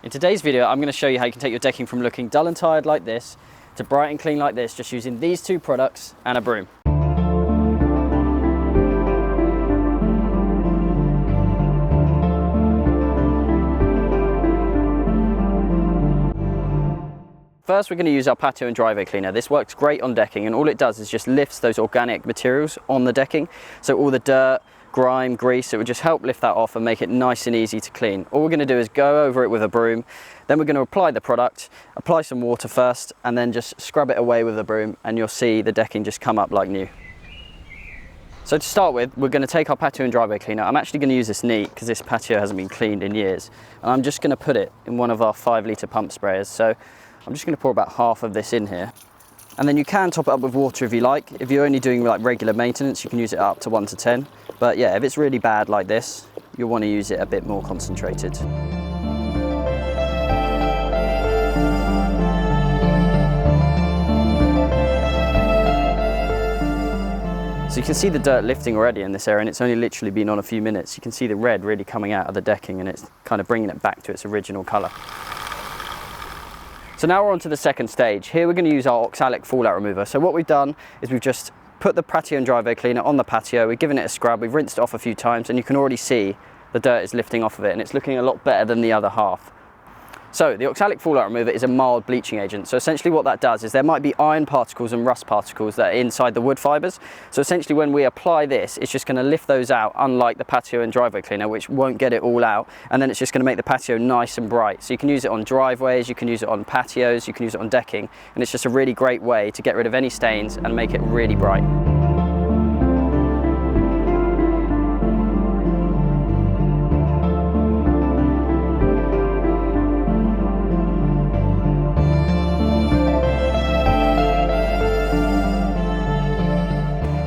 In today's video, I'm going to show you how you can take your decking from looking dull and tired like this to bright and clean like this, just using these two products and a broom. First, we're going to use our patio and driveway cleaner. This works great on decking, and all it does is just lifts those organic materials on the decking. So all the dirt, grime, grease, it would just help lift that off and make it nice and easy to clean. All we're going to do is go over it with a broom, then we're going to apply the product, apply some water first, and then just scrub it away with the broom, and you'll see the decking just come up like new. So to start with, we're going to take our patio and driveway cleaner. I'm actually going to use this neat because this patio hasn't been cleaned in years. And I'm just going to put it in one of our 5-litre pump sprayers. So I'm just going to pour about half of this in here. And then you can top it up with water if you like. If you're only doing like regular maintenance, you can use it up to 1 to 10. But yeah, if it's really bad like this, you'll want to use it a bit more concentrated. So you can see the dirt lifting already in this area, and it's only literally been on a few minutes. You can see the red really coming out of the decking, and it's kind of bringing it back to its original colour. So now we're on to the second stage. Here we're going to use our oxalic fallout remover. So what we've done is we've just put the patio and driveway cleaner on the patio, we've given it a scrub, we've rinsed it off a few times, and you can already see the dirt is lifting off of it, and it's looking a lot better than the other half. So the oxalic fallout remover is a mild bleaching agent. So essentially what that does is there might be iron particles and rust particles that are inside the wood fibres. So essentially when we apply this, it's just going to lift those out, unlike the patio and driveway cleaner, which won't get it all out. And then it's just going to make the patio nice and bright. So you can use it on driveways, you can use it on patios, you can use it on decking. And it's just a really great way to get rid of any stains and make it really bright.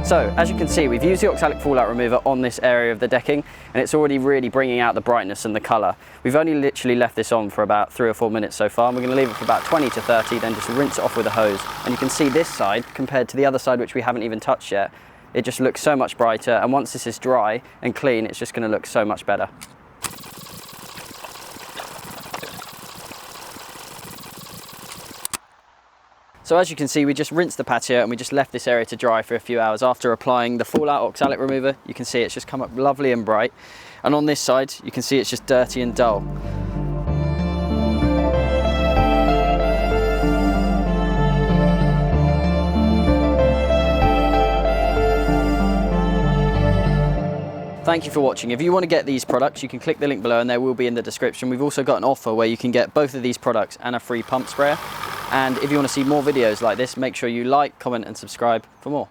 So, as you can see, we've used the oxalic fallout remover on this area of the decking, and it's already really bringing out the brightness and the colour. We've only literally left this on for about 3 or 4 minutes so far, and we're going to leave it for about 20 to 30, then just rinse it off with a hose. And you can see this side, compared to the other side which we haven't even touched yet, it just looks so much brighter, and once this is dry and clean, it's just going to look so much better. So as you can see, we just rinsed the patio and we just left this area to dry for a few hours after applying the fallout oxalic remover. You can see it's just come up lovely and bright. And on this side, you can see it's just dirty and dull. Thank you for watching. If you want to get these products, you can click the link below and they will be in the description. We've also got an offer where you can get both of these products and a free pump sprayer. And if you want to see more videos like this, make sure you like, comment and subscribe for more.